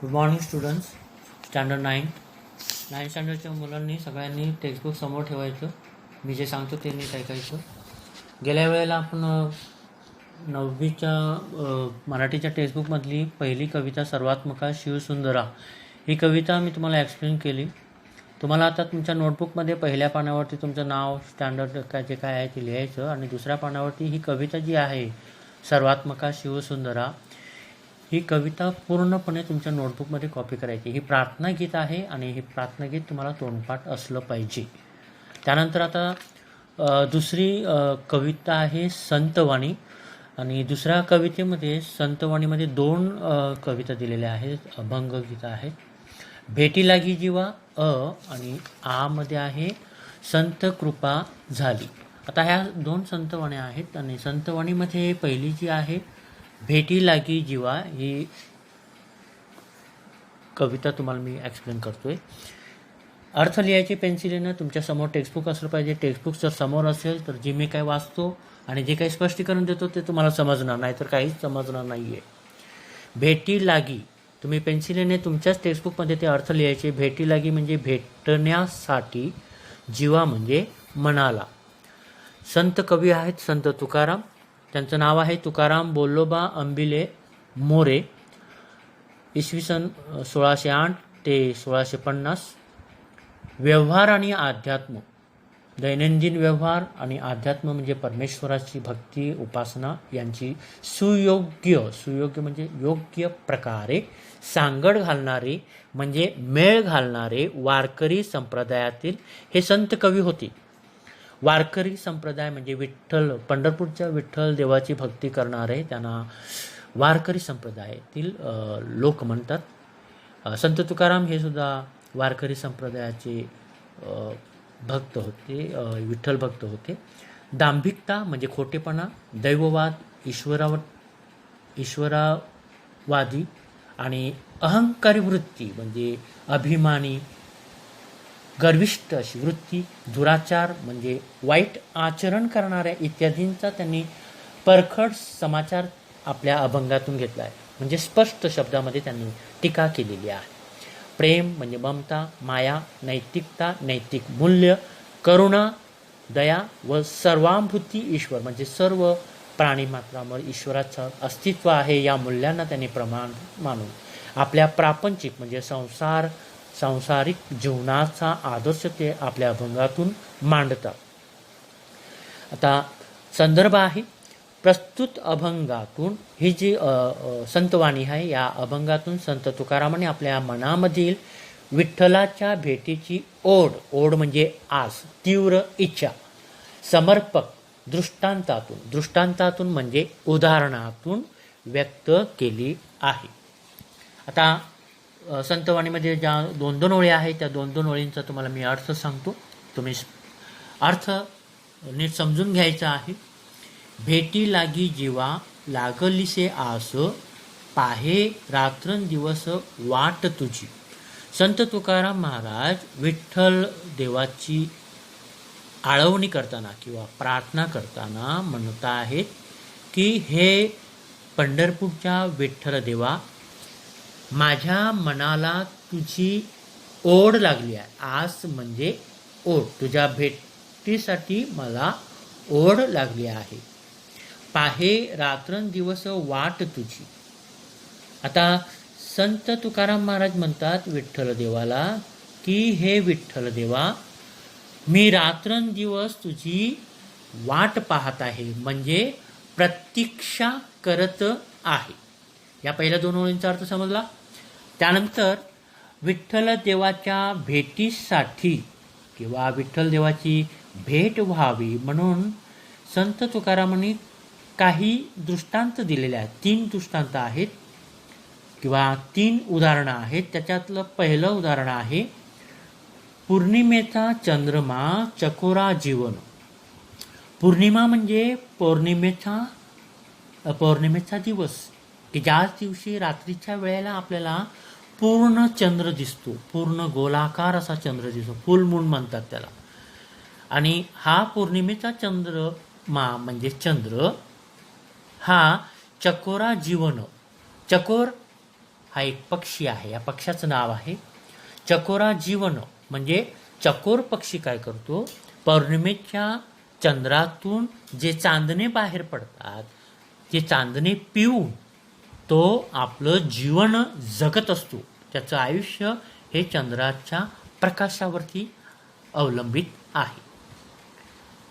Good morning students. Standard 9 स्टँडर्डच्या मुलांनी सगळ्यांनी textbook समोर ठेवायचं. मी जे सांगतो ते नीट ऐकायचं. गेल्या वेळेला आपण 9वीच्या मराठीच्या टेक्स्टबुकमधली पहिली कविता सर्वात्मका शिवसुंदरा ही कविता मी तुम्हाला एक्सप्लेन केली. तुम्हाला आता तुमच्या नोटबुकमध्ये पहिल्या पानावरती तुमचं नाव, स्टँडर्ड काय जे काय आहे ते लिहायचं आणि दुसऱ्या पानावरती ही कविता जी आहे सर्वात्मका शिवसुंदरा ही कविता पूर्णपणे तुमच्या नोटबुकमध्ये कॉपी करायची. ही प्रार्थना गीत आहे आणि ही प्रार्थना गीत तुम्हाला तोंडपाठ असलं पाहिजे. त्यानंतर आता दुसरी कविता आहे संतवाणी आणि दुसऱ्या कवितेमध्ये संतवाणीमध्ये 2 कविता दिलेल्या आहेत, अभंग गीत आहेत. भेटी लागी जीवा आणि मध्ये आहे संत कृपा झाली. आता ह्या 2 संतवाण्या आहेत आणि संतवाणीमध्ये पहिली जी आहे भेटी लागी जीवा ही कविता तुम्हाला मी एक्सप्लेन करतोय. अर्थ लिहायची पेन्सिलीनं तुमच्या समोर टेक्स्टबुक असलं पाहिजे. टेक्स्टबुक जर समोर असेल तर जे मी काय वाचतो आणि जे काही स्पष्टीकरण देतो ते तुम्हाला समजणार नाही, तर काहीच समजणार नाही आहे. भेटी लागी तुम्ही पेन्सिलीने तुमच्याच टेक्स्टबुकमध्ये ते अर्थ लिहायचे. भेटी लागी म्हणजे भेटण्यासाठी, जीवा म्हणजे मनाला. संत कवी आहेत संत तुकाराम. त्यांचं नाव आहे तुकाराम बोल्लोबा अंबिले मोरे. इसवी सन 1608 ते 1650. व्यवहार आणि अध्यात्म, दैनंदिन व्यवहार आणि अध्यात्म म्हणजे परमेश्वराची भक्ती उपासना यांची सुयोग्य म्हणजे योग्य प्रकारे सांगड घालणारे म्हणजे मेळ घालणारे वारकरी संप्रदायातील हे संत कवी होते. वारकरी संप्रदाय म्हणजे विठ्ठल, पंढरपूरच्या विठ्ठल देवाची भक्ती करणारे त्यांना वारकरी संप्रदायातील लोक म्हणतात. संत तुकाराम हे सुद्धा वारकरी संप्रदायाचे भक्त होते, विठ्ठल भक्त होते. दांभिकता म्हणजे खोटेपणा, दैववाद, ईश्वरावादी आणि अहंकारी वृत्ती म्हणजे अभिमानी गर्विष्ठ अशी वृत्ती, दुराचार म्हणजे वाईट आचरण करणाऱ्या इत्यादींचा त्यांनी परखड समाचार आपल्या अभंगातून घेतला आहे. म्हणजे स्पष्ट शब्दामध्ये त्यांनी टीका केलेली आहे. प्रेम म्हणजे ममता, माया, नैतिकता, नैतिक मूल्य, करुणा, दया व सर्वांभूती ईश्वर म्हणजे सर्व प्राणीमात्रांवर ईश्वराचं अस्तित्व आहे या मूल्यांना त्यांनी प्रमाण मानून आपल्या प्रापंचिक म्हणजे सांसारिक जीवनाचा आदर्श ते आपल्या अभंगातून मांडतात. आता संदर्भ आहे प्रस्तुत अभंगातून ही जी संतवाणी आहे या अभंगातून संत तुकारामाने आपल्या मनामधील विठ्ठलाच्या भेटीची ओढ म्हणजे आस, तीव्र इच्छा, समर्पक दृष्टांतातून म्हणजे उदाहरणातून व्यक्त केली आहे. आता संतवाणीमध्ये ज्या 2 ओळी आहेत त्या 2 ओळींचा तुम्हाला मी अर्थ सांगतो. तुम्ही अर्थ नीट समजून घ्यायचा आहे. भेटी लागी जीवा लागलीसे आस, पाहे रात्रंदिवस वाट तुझी. संत तुकाराम महाराज विठ्ठल देवाची आळवणी करताना किंवा प्रार्थना करताना म्हणत आहेत की हे पंढरपूरच्या विठ्ठल देवा, माझ्या मनाला तुझी ओढ लागली आहे. आस म्हणजे ओढ, तुझ्या भेटीसाठी मला ओढ लागली आहे. पाहे रात्रंदिवस वाट तुझी. आता संत तुकाराम महाराज म्हणतात विठ्ठल देवाला की हे विठ्ठल देवा, मी रात्रंदिवस तुझी वाट पाहत आहे म्हणजे प्रतीक्षा करत आहे. या पहिल्या 2 ओळींचा अर्थ समजला. त्यानंतर विठ्ठल देवाच्या भेटीसाठी किंवा विठ्ठल देवाची भेट व्हावी म्हणून संत तुकारामांनी काही दृष्टांत दिलेले आहेत. 3 दृष्टांत आहेत किंवा 3 उदाहरणं आहेत. त्याच्यातलं पहिलं उदाहरण आहे पौर्णिमेचा चंद्रमा चकोरा जीवन. पौर्णिमा म्हणजे पौर्णिमेचा दिवस की ज्या दिवशी रात्रीच्या वेळेला आपल्याला पूर्ण चंद्र दिसतो, पूर्ण गोलाकार असा चंद्र दिसतो, फुल मून म्हणतात त्याला. आणि हा पौर्णिमेचा चंद्रमा म्हणजे चंद्र हा चकोरा जीवन, चकोर हा एक पक्षी आहे. या पक्षाचं नाव आहे चकोरा जीवन. म्हणजे चकोर पक्षी काय करतो, पौर्णिमेच्या चंद्रातून जे चांदणे बाहेर पडतात ते चांदणे पिऊन तो आपलं जीवन जगत असतो. त्याचं आयुष्य हे चंद्राच्या प्रकाशावरती अवलंबित आहे.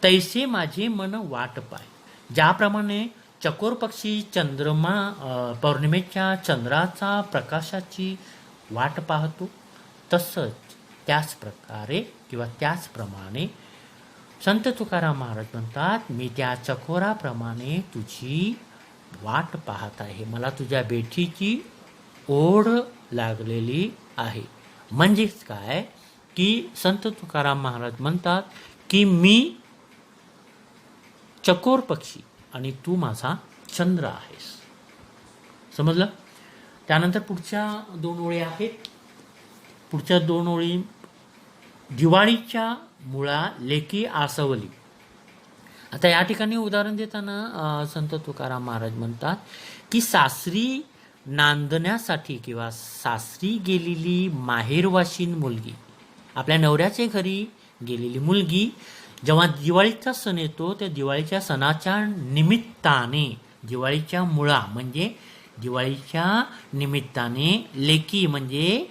तैसे माझे मन वाट पाय. ज्याप्रमाणे चकोर पक्षी पौर्णिमेच्या चंद्राचा प्रकाशाची वाट पाहतो, तसंच त्याच प्रकारे किंवा त्याचप्रमाणे संत तुकाराम महाराज म्हणतात, मी त्या चकोराप्रमाणे तुझी वाट पाहत आहे. मला तुझ्या भेटीची ओढ लागलेली आहे. म्हणजेच काय की संत तुकाराम महाराज म्हणतात की मी चकोर पक्षी आणि तू माझा चंद्र आहेस. समजलं? त्यानंतर पुढच्या 2 ओळी आहेत. पुढच्या 2 ओळी, दिवाळीच्या मुळा लेकी आसवली. आता या ठिकाणी उदाहरण देताना संत तुकाराम महाराज म्हणतात की सासरी नांदण्यासाठी किंवा सासरी गेलेली माहेरवाशीन मुलगी, आपल्या नवऱ्याच्या घरी गेलेली मुलगी, जेव्हा दिवाळीचा सण येतो त्या दिवाळीच्या सणाच्या निमित्ताने, दिवाळीच्या मुळा म्हणजे दिवाळीच्या निमित्ताने लेकी म्हणजे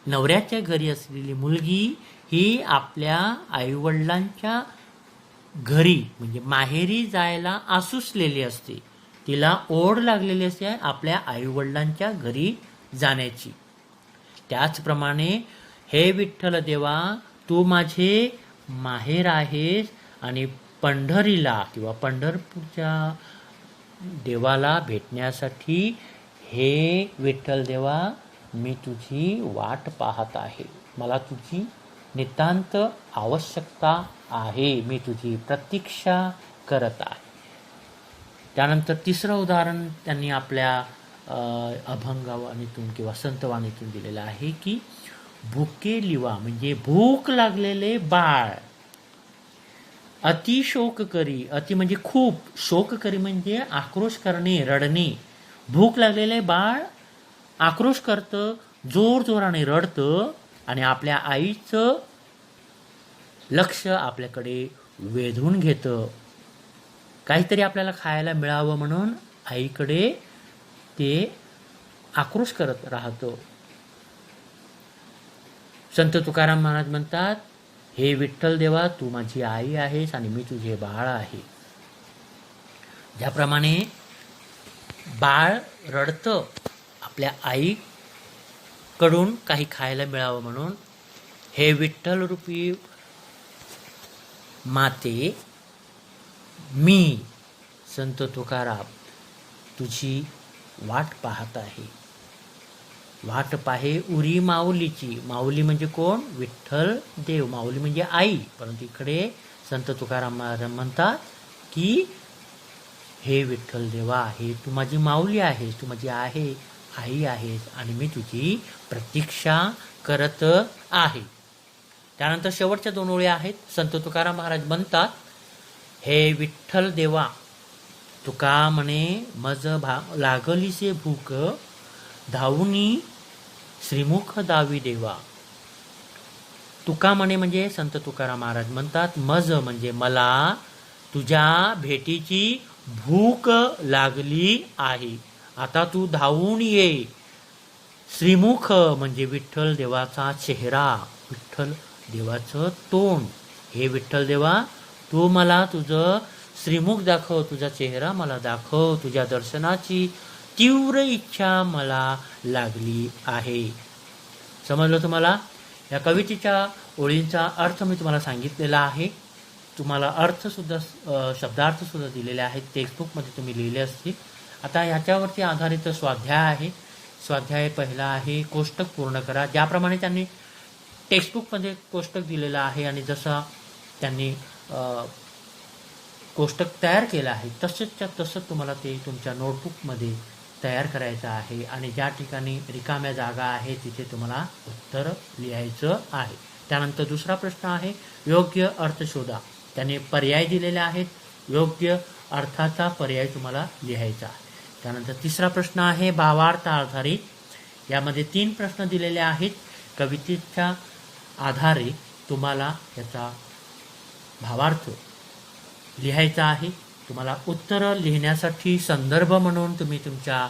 नवऱ्याच्या घरी असलेली मुलगी ही आपल्या आईवडिलांच्या घरी म्हणजे माहेरी जायला आसुसलेली असते. तिला ओढ लागलेली असते आपल्या आईवडिलांच्या घरी जाण्याची. त्याचप्रमाणे हे विठ्ठल देवा, तू माझे माहेर आहेस आणि पंढरीला किंवा पंढरपूरच्या देवाला भेटण्यासाठी हे विठ्ठल देवा मी तुझी वाट पाहत आहे. मला तुझी नितांत आवश्यकता आहे. मी तुझी प्रतीक्षा करत आहे. त्यानंतर 3रं उदाहरण त्यांनी आपल्या अभंगवाणीतून किंवा संतवाणीतून दिलेलं आहे की भुके लिवा म्हणजे भूक लागलेले बाळ, अति शोक करी, अति म्हणजे खूप, शोक करी म्हणजे आक्रोश करणे, रडणे. भूक लागलेले बाळ आक्रोश करतं, जोर जोराने रडतं आणि आपल्या आईचं लक्ष आपल्याकडे वेधून घेतं. काहीतरी आपल्याला खायला मिळावं म्हणून आईकडे ते आक्रोश करत राहतं. संत तुकाराम महाराज म्हणतात, हे विठ्ठल देवा, तू माझी आई आहेस आणि मी तुझे बाळ आहे. ज्याप्रमाणे बाळ रडतं आपल्या आईकडून काही खायला मिळावं म्हणून, हे विठ्ठल रूपी माते, मी संत तुकाराम तुझी वाट पाहत आहे. वाट पाहे उरी माऊलीची. माऊली म्हणजे कोण? विठ्ठल देव. माऊली म्हणजे आई. परंतु इकडे संत तुकाराम महाराज म्हणतात की हे विठ्ठल देवा, हे तू माझी माऊली आहेस, तू माझी आई आहेस आणि मी तुझी प्रतीक्षा करत आहे. त्यानंतर शेवटच्या 2 ओळी आहेत. संत तुकाराम महाराज म्हणतात, हे विठ्ठल देवा, तुका म्हणे मज लागलीसे भूक, धावुनी श्रीमुख दावी देवा. तुका म्हणे म्हणजे संत तुकाराम महाराज म्हणतात, मज म्हणजे मला तुझ्या भेटीची भूक लागली आहे, आता तू धावून ये. श्रीमुख म्हणजे विठ्ठल देवाचा चेहरा, विठ्ठल देवाचं तोंड. हे विठ्ठल देवा, तू मला तुझं श्रीमुख दाखव, तुझा चेहरा मला दाखव. तुझ्या दर्शनाची तीव्र इच्छा मला लागली आहे. समजलं तुम्हाला? या कवितेच्या ओळींचा अर्थ मी तुम्हाला सांगितलेला आहे. तुम्हाला अर्थसुद्धा शब्दार्थसुद्धा दिलेले आहेत, टेक्स्टबुकमध्ये तुम्ही लिहिले असतील. आता ह्याच्यावरती आधारित स्वाध्याय आहे. स्वाध्याय पहिला आहे, कोष्टक पूर्ण करा. ज्याप्रमाणे त्यांनी टेक्स्टबुकमध्ये कोष्टक दिलेलं आहे आणि जसा त्यांनी कोष्टक तयार केलं आहे तसंच्या तसं तुम्हाला ते तुमच्या नोटबुकमध्ये तयार करायचं आहे आणि ज्या ठिकाणी रिकाम्या जागा आहे तिथे तुम्हाला उत्तर लिहायचं आहे. त्यानंतर दुसरा प्रश्न आहे, योग्य अर्थ शोधा. त्याने पर्याय दिलेले आहेत, योग्य अर्थाचा पर्याय तुम्हाला लिहायचा आहे. त्यानंतर तिसरा प्रश्न आहे भावार्थ आधारित. यामध्ये 3 प्रश्न दिलेले आहेत. कवितेच्या आधारे तुम्हाला याचा भावार्थ लिहायचा आहे. तुम्हाला उत्तरं लिहिण्यासाठी संदर्भ म्हणून तुम्ही तुमच्या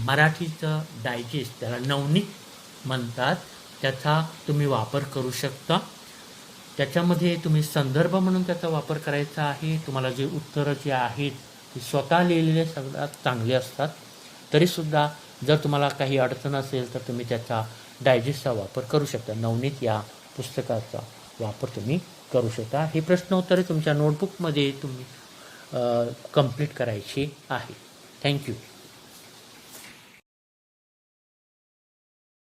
मराठीचं डायजेस्ट, त्याला नवनीत म्हणतात, त्याचा तुम्ही वापर करू शकता. त्याच्यामध्ये तुम्ही संदर्भ म्हणून त्याचा वापर करायचा आहे. तुम्हाला जे उत्तरं जे आहेत ते स्वतः लिहिलेले सगळ्यात चांगले असतात. तरीसुद्धा जर तुम्हाला काही अडचण असेल तर तुम्ही त्याचा डायजेस्टचा वापर करू शकता. नवनीत या पुस्तकाचा वापर तुम्ही करू शकता. ही प्रश्न उत्तरे तुमच्या नोटबुकमध्ये तुम्ही कंप्लीट करायची आहे. थँक्यू.